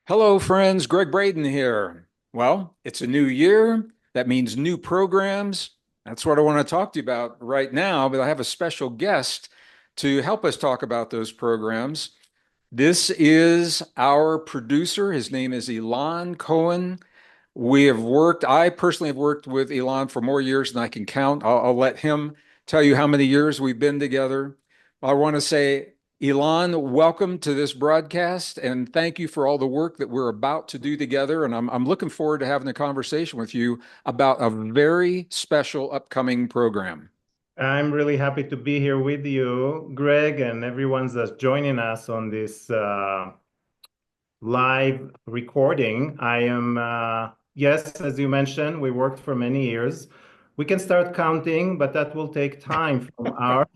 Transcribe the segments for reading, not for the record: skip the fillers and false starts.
Hello, friends. Greg Braden here. Well, it's a new year. That means new programs. That's what I want to talk to you about right now, but I have a special guest to help us talk about those programs. This is our producer. His name is Elon Cohen. I personally have worked with Elon for more years than I can count. I'll let him tell you how many years we've been together. I want to say, Elon, welcome to this broadcast and thank you for all the work that we're about to do together. And I'm looking forward to having a conversation with you about a very special upcoming program. I'm really happy to be here with you, Greg, and everyone's that's joining us on this live recording. Yes, as you mentioned, we worked for many years. We can start counting, but that will take time from our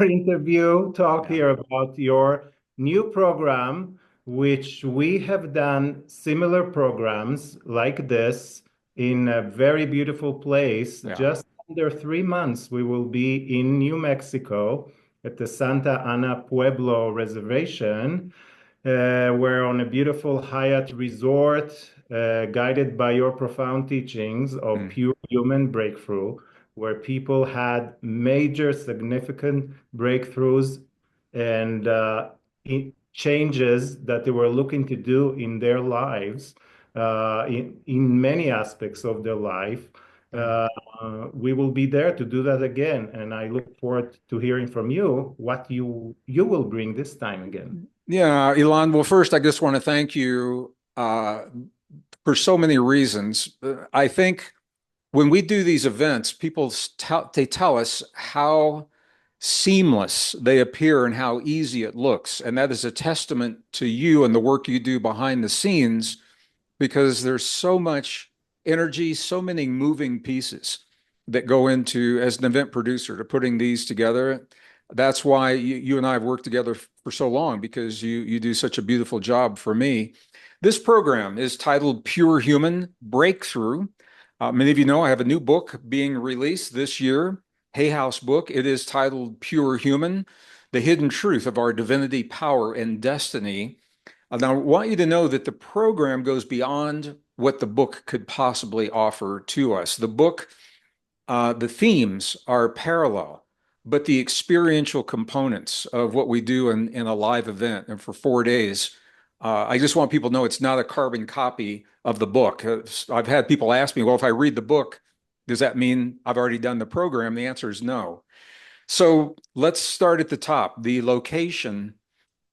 interview talk Yeah. here about your new program, which we have done similar programs like this in a very beautiful place. Yeah. Just under 3 months, we will be in New Mexico at the Santa Ana Pueblo Reservation. We're on a beautiful Hyatt resort, guided by your profound teachings of Mm. pure human breakthrough, where people had major significant breakthroughs and changes that they were looking to do in their lives, in many aspects of their life. Yeah. Uh, we will be there to do that again, and I look forward to hearing from you what you will bring this time again. Yeah, Elon. Well, first, I just want to thank you for so many reasons. I think when we do these events, they tell us how seamless they appear and how easy it looks. And that is a testament to you and the work you do behind the scenes because there's so much energy, so many moving pieces that go into, as an event producer, to putting these together. That's why you and I have worked together for so long because you do such a beautiful job for me. This program is titled Pure Human Breakthrough. Many of you know I have a new book being released this year, Hay House book. It is titled Pure Human, The Hidden Truth of Our Divinity, Power, and Destiny. Now, I want you to know that the program goes beyond what the book could possibly offer to us. The themes are parallel, but the experiential components of what we do in a live event and for 4 days, I just want people to know it's not a carbon copy of the book. I've had people ask me, well, if I read the book, does that mean I've already done the program? The answer is no. So let's start at the top. The location.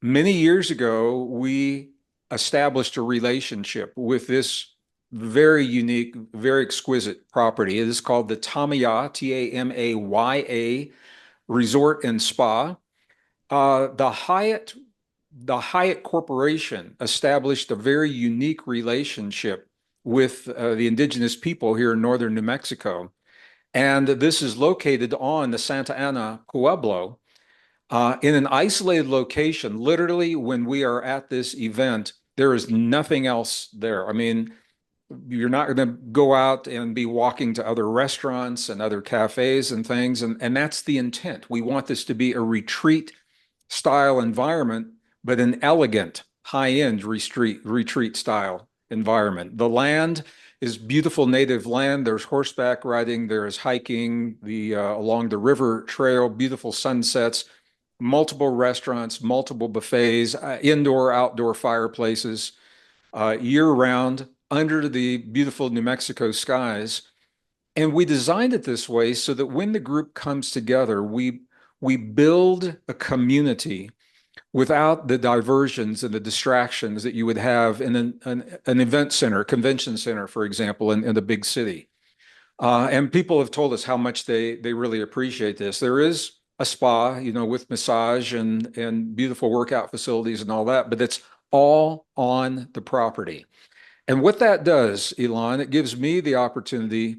Many years ago, we established a relationship with this very unique, very exquisite property. It is called the Tamaya, Tamaya Resort and Spa. The Hyatt Corporation established a very unique relationship with the indigenous people here in northern New Mexico. And this is located on the Santa Ana Pueblo, in an isolated location. Literally, when we are at this event, there is nothing else there. I mean, you're not going to go out and be walking to other restaurants and other cafes and things. And that's the intent. We want this to be a retreat style environment, but an elegant, high-end retreat style environment. The land is beautiful native land. There's horseback riding, there's hiking along the river trail, beautiful sunsets, multiple restaurants, multiple buffets, indoor, outdoor fireplaces, year round under the beautiful New Mexico skies. And we designed it this way so that when the group comes together, we build a community without the diversions and the distractions that you would have in an event center, convention center, for example, in a big city. And people have told us how much they really appreciate this. There is a spa, with massage and beautiful workout facilities and all that, but it's all on the property. And what that does, Elon, it gives me the opportunity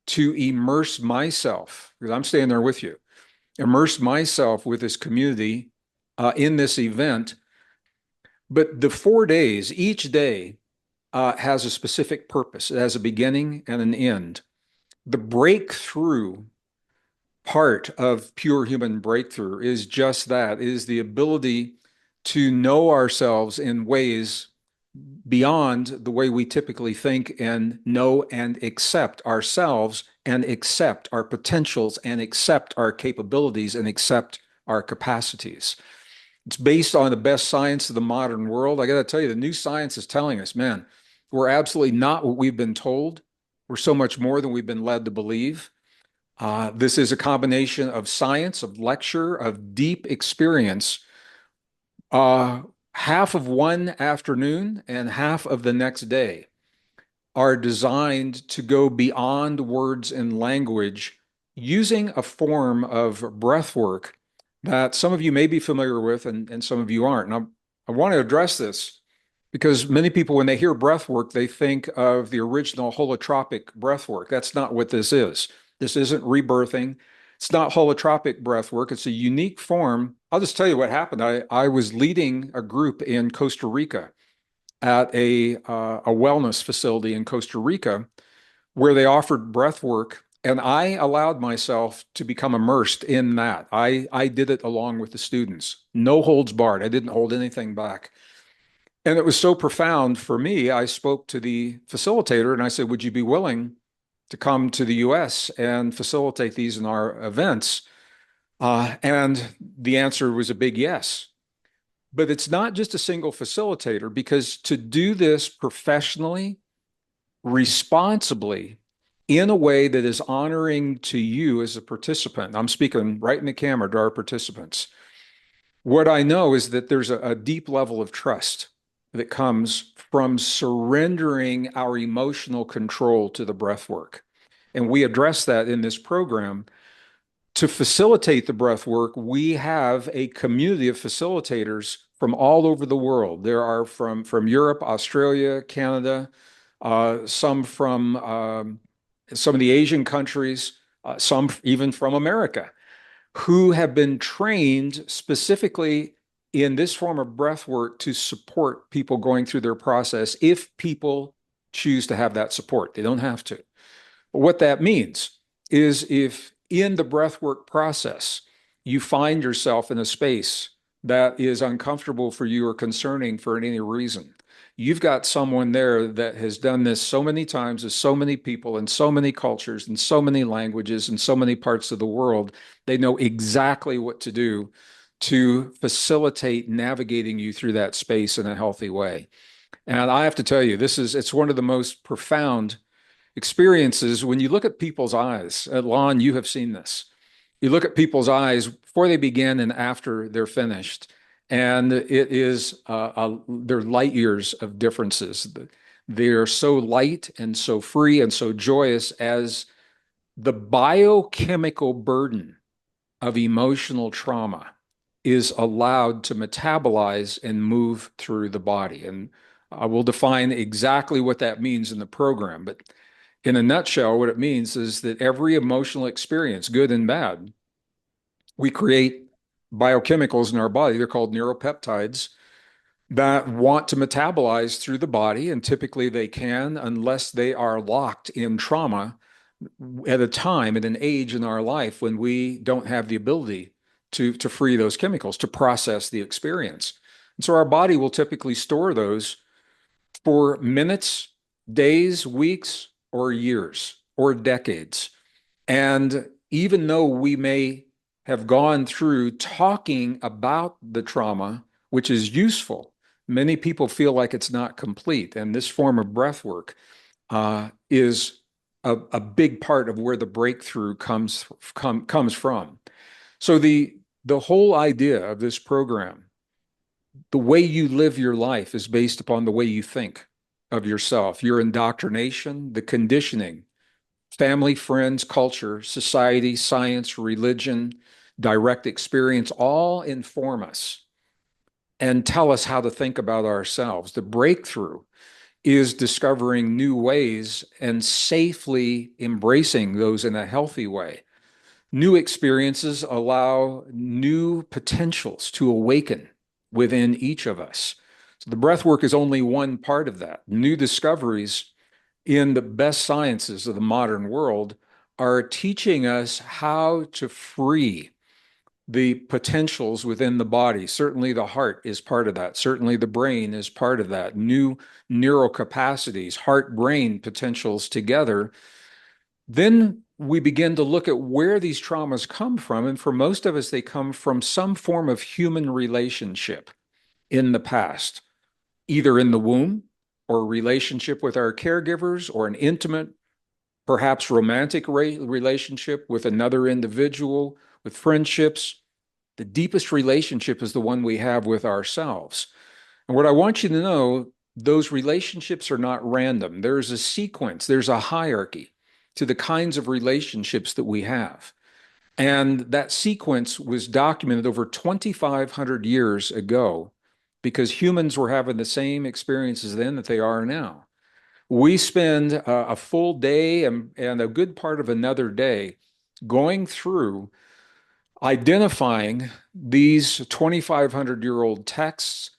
to immerse myself, because I'm staying there with you, immerse myself with this community in this event. But the 4 days, each day has a specific purpose. It has a beginning and an end. The breakthrough part of pure human breakthrough is just that, is the ability to know ourselves in ways beyond the way we typically think and know and accept ourselves and accept our potentials and accept our capabilities and accept our capacities. It's based on the best science of the modern world. I got to tell you, the new science is telling us, man, we're absolutely not what we've been told. We're so much more than we've been led to believe. This is a combination of science, of lecture, of deep experience. Uh, Half of one afternoon and half of the next day are designed to go beyond words and language using a form of breath work that some of you may be familiar with and some of you aren't. And I want to address this because many people, when they hear breath work, they think of the original holotropic breath work. That's not what this is. This isn't rebirthing. It's not holotropic breath work. It's a unique form. I'll just tell you what happened. I was leading a group in Costa Rica at a wellness facility in Costa Rica where they offered breath work, and I allowed myself to become immersed in that. I did it along with the students, no holds barred. I didn't hold anything back. And it was so profound for me. I spoke to the facilitator and I said, would you be willing to come to the US and facilitate these in our events? And the answer was a big yes. But it's not just a single facilitator, because to do this professionally, responsibly, in a way that is honoring to you as a participant, I'm speaking right in the camera to our participants. What I know is that there's a deep level of trust that comes from surrendering our emotional control to the breath work. And we address that in this program. To facilitate the breath work, we have a community of facilitators from all over the world. There are from Europe, Australia, Canada, some from some of the Asian countries, some even from America, who have been trained specifically in this form of breath work to support people going through their process if people choose to have that support. They don't have to. What that means is if in the breathwork process you find yourself in a space that is uncomfortable for you or concerning for any reason, you've got someone there that has done this so many times with so many people in so many cultures and so many languages and so many parts of the world. They know exactly what to do to facilitate navigating you through that space in a healthy way. And I have to tell you, it's one of the most profound experiences when you look at people's eyes. Lon, you have seen this. You look at people's eyes before they begin and after they're finished, and it is they're light years of differences. They're so light and so free and so joyous as the biochemical burden of emotional trauma is allowed to metabolize and move through the body. And I will define exactly what that means in the program, but in a nutshell, what it means is that every emotional experience, good and bad, we create biochemicals in our body. They're called neuropeptides that want to metabolize through the body. And typically they can, unless they are locked in trauma at a time, at an age in our life when we don't have the ability to free those chemicals, to process the experience. And so our body will typically store those for minutes, days, weeks, or years, or decades. And even though we may have gone through talking about the trauma, which is useful, many people feel like it's not complete. And this form of breath work is a big part of where the breakthrough comes from. So the whole idea of this program, the way you live your life is based upon the way you think of yourself, your indoctrination, the conditioning, family, friends, culture, society, science, religion, direct experience, all inform us and tell us how to think about ourselves. The breakthrough is discovering new ways and safely embracing those in a healthy way. New experiences allow new potentials to awaken within each of us. So the breath work is only one part of that. New discoveries in the best sciences of the modern world are teaching us how to free the potentials within the body. Certainly the heart is part of that. Certainly the brain is part of that. New neural capacities, heart brain potentials together. Then we begin to look at where these traumas come from. And for most of us, they come from some form of human relationship in the past, either in the womb or a relationship with our caregivers or an intimate, perhaps romantic relationship with another individual, with friendships. The deepest relationship is the one we have with ourselves. And what I want you to know, those relationships are not random. There's a sequence, there's a hierarchy to the kinds of relationships that we have. And that sequence was documented over 2,500 years ago because humans were having the same experiences then that they are now. We spend a full day and a good part of another day going through identifying these 2,500-year-old texts,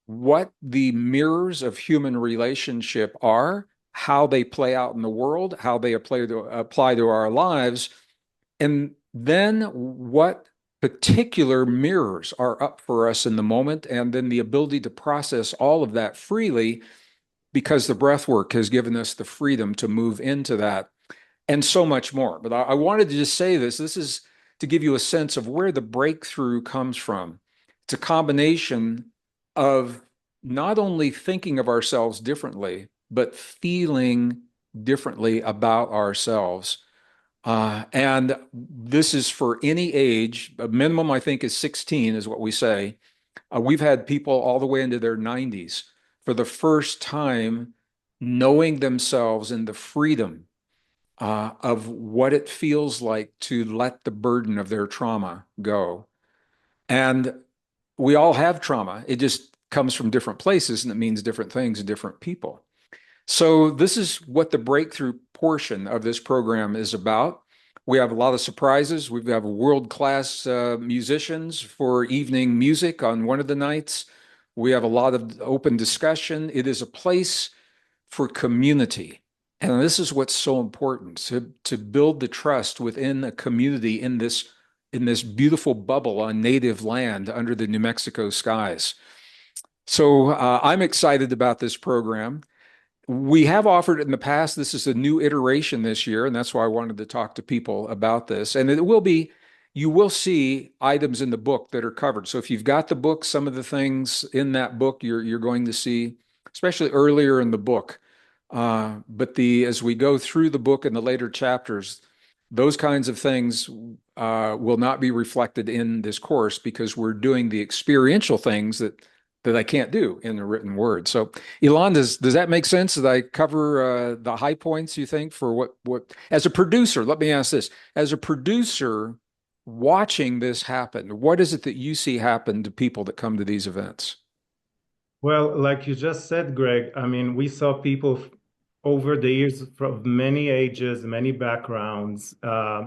what the mirrors of human relationship are, how they play out in the world, how they apply to our lives, and then what particular mirrors are up for us in the moment, and then the ability to process all of that freely because the breath work has given us the freedom to move into that and so much more. But I wanted to just say this. This is to give you a sense of where the breakthrough comes from. It's a combination of not only thinking of ourselves differently, but feeling differently about ourselves. And this is for any age. A minimum, I think, is 16, is what we say. We've had people all the way into their 90s for the first time knowing themselves in the freedom of what it feels like to let the burden of their trauma go. And we all have trauma. It just comes from different places and it means different things to different people. So, this is what the breakthrough portion of this program is about. We have a lot of surprises. We have world-class musicians for evening music on one of the nights. We have a lot of open discussion. It is a place for community. And this is what's so important to build the trust within a community in this beautiful bubble on native land under the New Mexico skies. So I'm excited about this program. We have offered it in the past. This is a new iteration this year, and that's why I wanted to talk to people about this. And it will be, you will see items in the book that are covered. So if you've got the book, some of the things in that book you're going to see, especially earlier in the book. But as we go through the book in the later chapters, those kinds of things will not be reflected in this course because we're doing the experiential things that I can't do in the written word. So, Elon, does that make sense? Did I cover the high points, you think, for what as a producer, let me ask this. As a producer watching this happen, what is it that you see happen to people that come to these events? Well, like you just said, Greg, I mean, we saw people over the years from many ages, many backgrounds,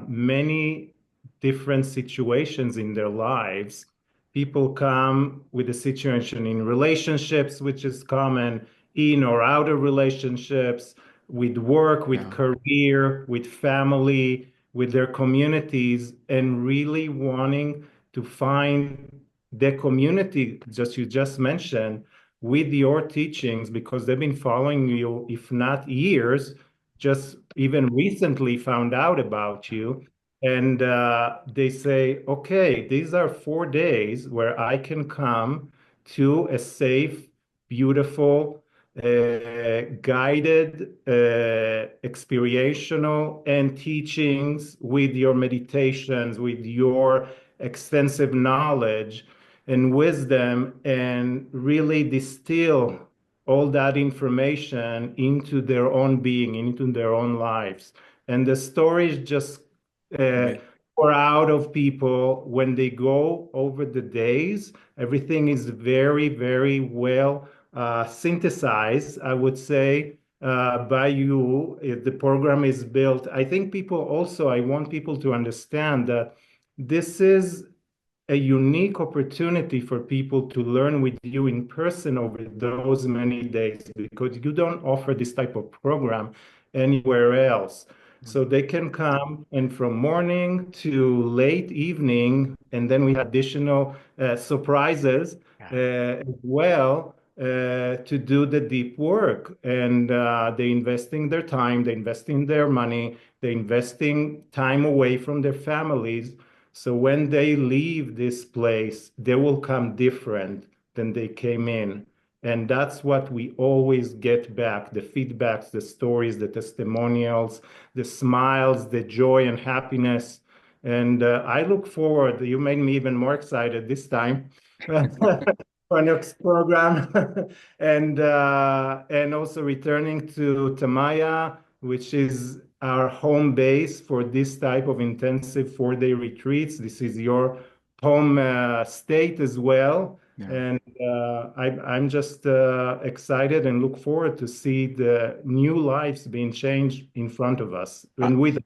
many different situations in their lives. People come with a situation in relationships, which is common, in or out of relationships, with work, with Yeah. career, with family, with their communities, and really wanting to find the community, just you just mentioned with your teachings because they've been following you, if not years, just even recently found out about you. And they say, okay, these are 4 days where I can come to a safe, beautiful, guided, experiential, and teachings with your meditations, with your extensive knowledge and wisdom and really distill all that information into their own being, into their own lives. And the stories just uh, Right. pour out of people when they go over the days. Everything is very, very well synthesized, I would say, by you. The program is built. I think people also, I want people to understand that this is a unique opportunity for people to learn with you in person over those many days because you don't offer this type of program anywhere else. So they can come and from morning to late evening, and then we have additional surprises as well to do the deep work. And they investing their time, they investing their money, they investing time away from their families. So when they leave this place, they will come different than they came in. And that's what we always get back, the feedbacks, the stories, the testimonials, the smiles, the joy and happiness. And I look forward, you made me even more excited this time for next program. And also returning to Tamaya, which is our home base for this type of intensive 4-day retreats. This is your home state as well. Yeah. And I'm just excited and look forward to see the new lives being changed in front of us I, and with.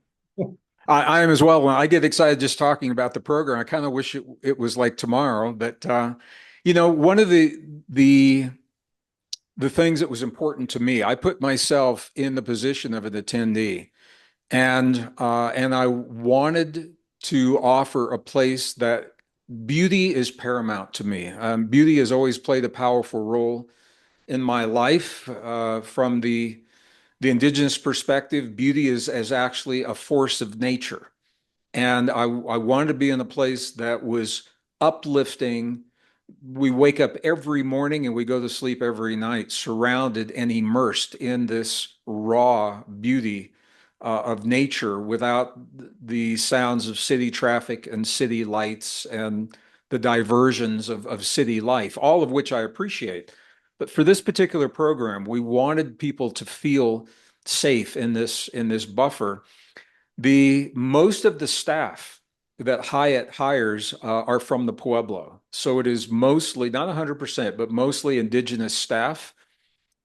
I am as well. When I get excited just talking about the program, I kind of wish it was like tomorrow. But one of the things that was important to me, I put myself in the position of an attendee, and I wanted to offer a place that beauty is paramount to me. Beauty has always played a powerful role in my life. From the indigenous perspective, beauty is actually a force of nature. And I wanted to be in a place that was uplifting. We wake up every morning and we go to sleep every night surrounded and immersed in this raw beauty of nature without the sounds of city traffic and city lights and the diversions of city life, all of which I appreciate. But for this particular program, we wanted people to feel safe in this buffer. The most of the staff that Hyatt hires are from the Pueblo. So it is mostly, not 100%, but mostly indigenous staff.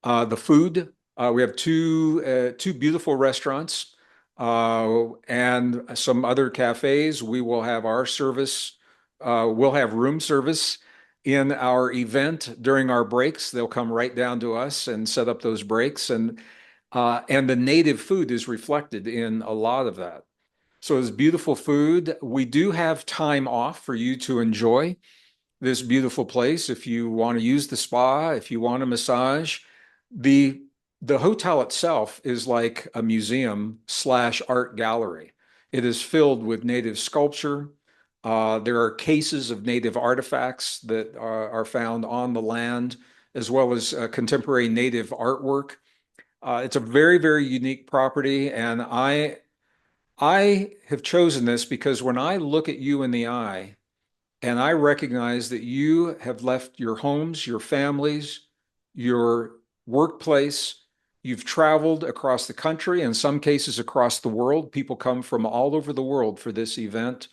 The food, we have two beautiful restaurants and some other cafes. We will have our service. We'll have room service in our event during our breaks. They'll come right down to us and set up those breaks, and the native food is reflected in a lot of that. So it's beautiful food. We do have time off for you to enjoy this beautiful place. If you want to use the spa, if you want a massage, the the hotel itself is like a museum slash art gallery. It is filled with native sculpture. There are cases of native artifacts that are found on the land, as well as contemporary native artwork. It's a very, very unique property, and I have chosen this because when I look at you in the eye and I recognize that you have left your homes, your families, your workplace, you've traveled across the country, in some cases across the world. People come from all over the world for this event.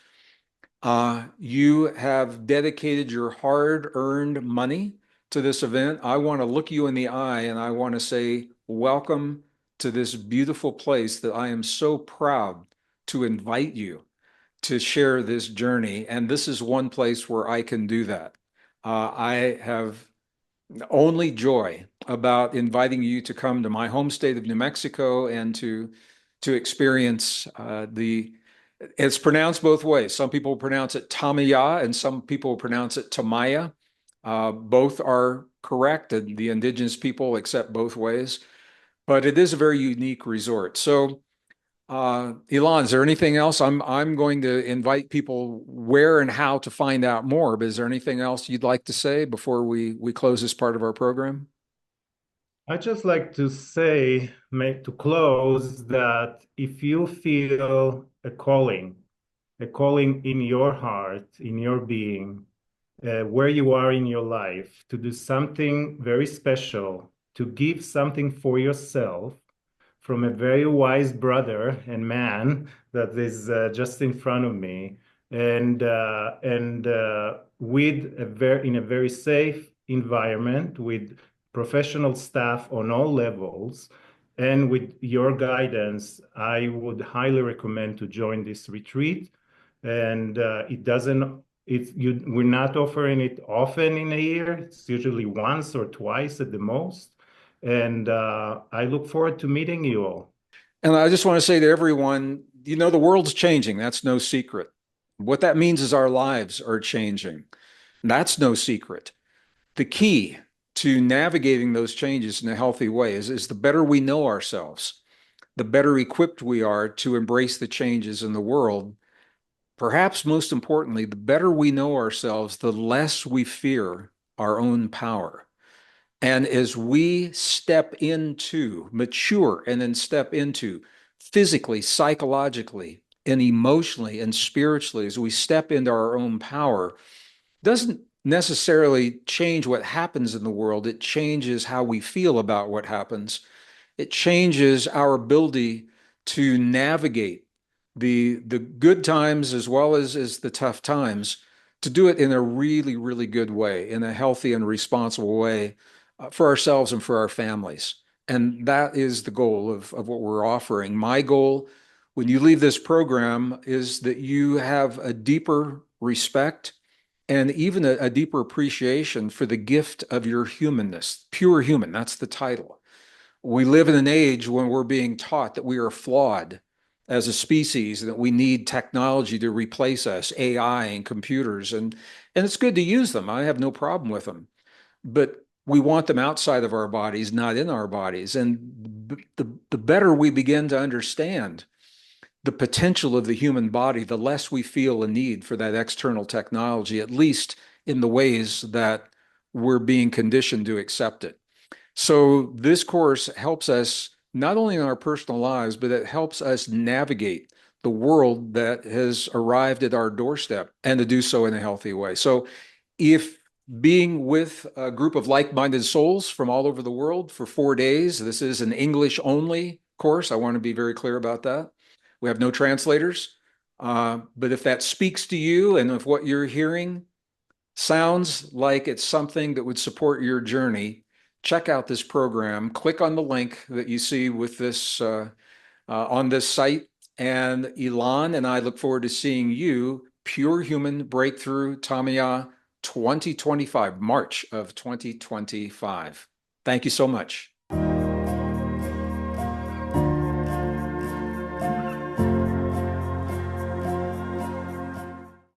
You have dedicated your hard-earned money to this event. I want to look you in the eye and I want to say, welcome to this beautiful place that I am so proud to invite you to share this journey. And this is one place where I can do that. I have only joy about inviting you to come to my home state of New Mexico and to experience the it's pronounced both ways. Some people pronounce it Tamaya and some people pronounce it Tamaya. Both are correct, and the indigenous people accept both ways. But it is a very unique resort. So, Elon, is there anything else? I'm going to invite people where and how to find out more. But is there anything else you'd like to say before we close this part of our program? I just like to say, make to close that if you feel a calling in your heart, in your being, where you are in your life, to do something very special, to give something for yourself from a very wise brother and man that is just in front of me, and with a very in a very safe environment with professional staff on all levels. And with your guidance, I would highly recommend to join this retreat. And it doesn't, we're not offering it often in a year. It's usually once or twice at the most. And I look forward to meeting you all. And I just want to say to everyone, the world's changing. That's no secret. What that means is our lives are changing. That's no secret. The key to navigating those changes in a healthy way is the better we know ourselves, the better equipped we are to embrace the changes in the world. Perhaps most importantly, the better we know ourselves, the less we fear our own power. And as we step into, mature, and then step into physically, psychologically, and emotionally and spiritually, as we step into our own power, doesn't necessarily change what happens in the world. It changes how we feel about what happens. It changes our ability to navigate the good times as well as the tough times, to do it in a really, really good way, in a healthy and responsible way for ourselves and for our families. And that is the goal of what we're offering. My goal when you leave this program is that you have a deeper respect and even a deeper appreciation for the gift of your humanness. Pure human, that's the title. We live in an age when we're being taught that we are flawed as a species, that we need technology to replace us, AI and computers, and it's good to use them. I have no problem with them, but we want them outside of our bodies, not in our bodies. And the better we begin to understand the potential of the human body, the less we feel a need for that external technology, at least in the ways that we're being conditioned to accept it. So this course helps us not only in our personal lives, but it helps us navigate the world that has arrived at our doorstep and to do so in a healthy way. So if being with a group of like-minded souls from all over the world for 4 days, this is an English only course. I want to be very clear about that. We have no translators. But if that speaks to you and if what you're hearing sounds like it's something that would support your journey, check out this program. Click on the link that you see with this on this site. And Elon and I look forward to seeing you, Pure Human Breakthrough Tamiya 2025, March of 2025. Thank you so much.